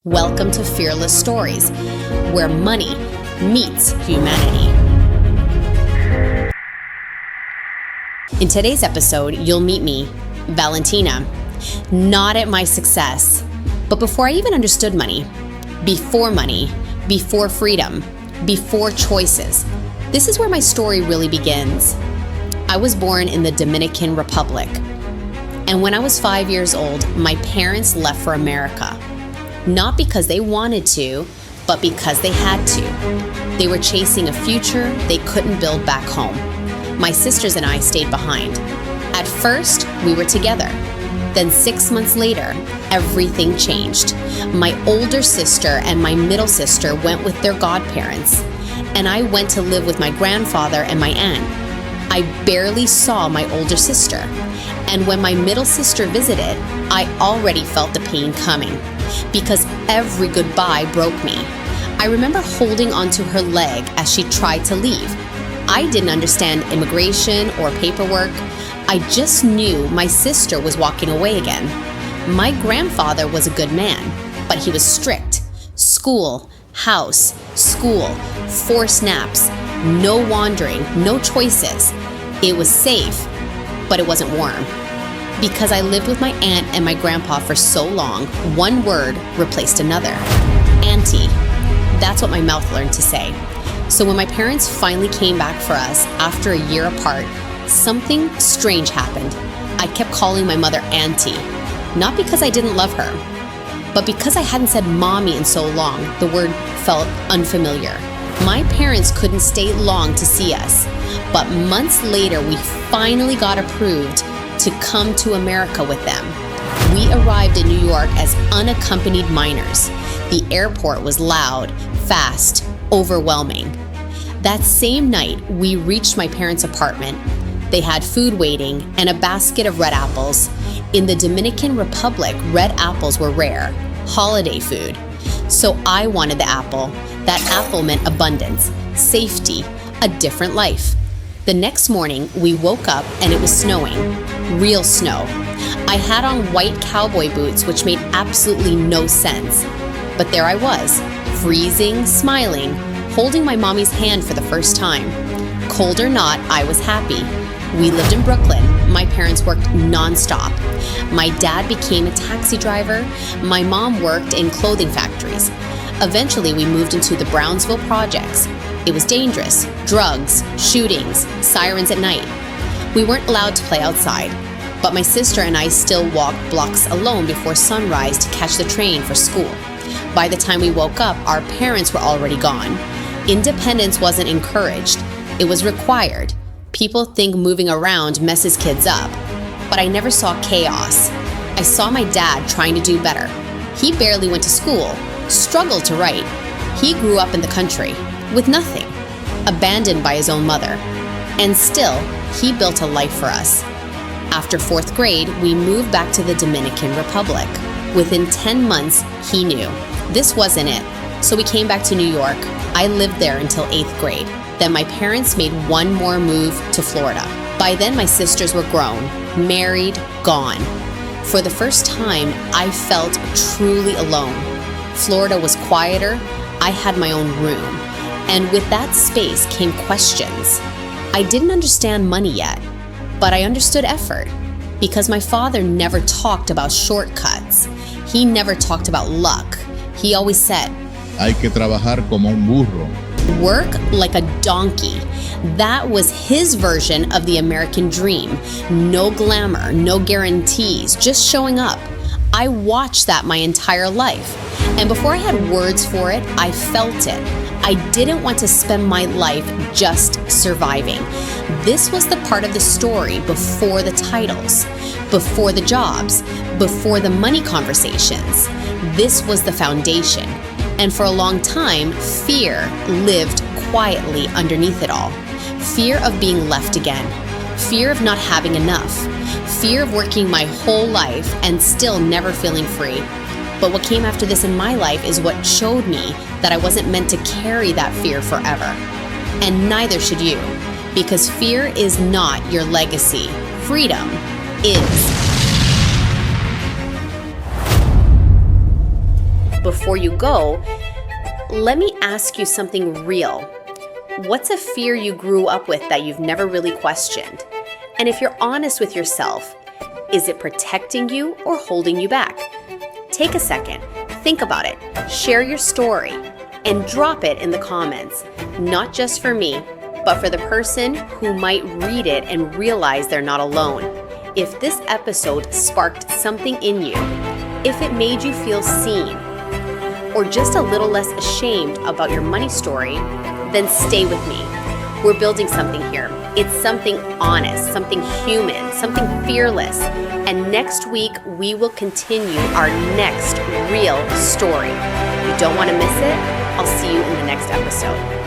Welcome to Fearless Stories, where money meets humanity. In today's episode, you'll meet me, Valentina, not at my success, but before I even understood money, before freedom, before choices. This is where my story really begins. I was born in the Dominican Republic, and when I was 5 years old, my parents left for America. Not because they wanted to, but because they had to. They were chasing a future they couldn't build back home. My sisters and I stayed behind. At first, we were together. Then 6 months later, everything changed. My older sister and my middle sister went with their godparents, and I went to live with my grandfather and my aunt. I barely saw my older sister, and when my middle sister visited, I already felt the pain coming, because every goodbye broke me. I remember holding onto her leg as she tried to leave. I didn't understand immigration or paperwork. I just knew my sister was walking away again. My grandfather was a good man, but he was strict. School, house, school, 4 naps, no wandering, no choices. It was safe, but it wasn't warm. Because I lived with my aunt and my grandpa for so long, one word replaced another. Auntie. That's what my mouth learned to say. So when my parents finally came back for us after a year apart, something strange happened. I kept calling my mother Auntie, not because I didn't love her, but because I hadn't said mommy in so long, the word felt unfamiliar. My parents couldn't stay long to see us, but months later we finally got approved to come to America with them. We arrived in New York as unaccompanied minors. The airport was loud, fast, overwhelming. That same night, we reached my parents' apartment. They had food waiting and a basket of red apples. In the Dominican Republic, red apples were rare, holiday food. So I wanted the apple. That apple meant abundance, safety, a different life. The next morning, we woke up and it was snowing. Real snow. I had on white cowboy boots, which made absolutely no sense. But there I was, freezing, smiling, holding my mommy's hand for the first time. Cold or not, I was happy. We lived in Brooklyn. My parents worked nonstop. My dad became a taxi driver. My mom worked in clothing factories. Eventually, we moved into the Brownsville projects. It was dangerous. Drugs, shootings, sirens at night. We weren't allowed to play outside, but my sister and I still walked blocks alone before sunrise to catch the train for school. By the time we woke up, our parents were already gone. Independence wasn't encouraged. It was required. People think moving around messes kids up, but I never saw chaos. I saw my dad trying to do better. He barely went to school, struggled to write. He grew up in the country with nothing, abandoned by his own mother. And still, he built a life for us. After 4th grade, we moved back to the Dominican Republic. Within 10 months, he knew this wasn't it. So we came back to New York. I lived there until 8th grade. Then my parents made one more move to Florida. By then, my sisters were grown, married, gone. For the first time, I felt truly alone. Florida was quieter. I had my own room. And with that space came questions. I didn't understand money yet, but I understood effort because my father never talked about shortcuts. He never talked about luck. He always said, Hay que trabajar como un burro. Work like a donkey. That was his version of the American dream. No glamour, no guarantees, just showing up. I watched that my entire life. And before I had words for it, I felt it. I didn't want to spend my life just surviving. This was the part of the story before the titles, before the jobs, before the money conversations. This was the foundation. And for a long time, fear lived quietly underneath it all. Fear of being left again. Fear of not having enough. Fear of working my whole life and still never feeling free. But what came after this in my life is what showed me that I wasn't meant to carry that fear forever. And neither should you, because fear is not your legacy. Freedom is. before you go, let me ask you something real. What's a fear you grew up with that you've never really questioned? And if you're honest with yourself, is it protecting you or holding you back? Take a second, think about it, share your story, and drop it in the comments, not just for me, but for the person who might read it and realize they're not alone. If this episode sparked something in you, if it made you feel seen, or just a little less ashamed about your money story, then stay with me. We're building something here. It's something honest, something human, something fearless. And next week, we will continue our next real story. You don't want to miss it? I'll see you in the next episode.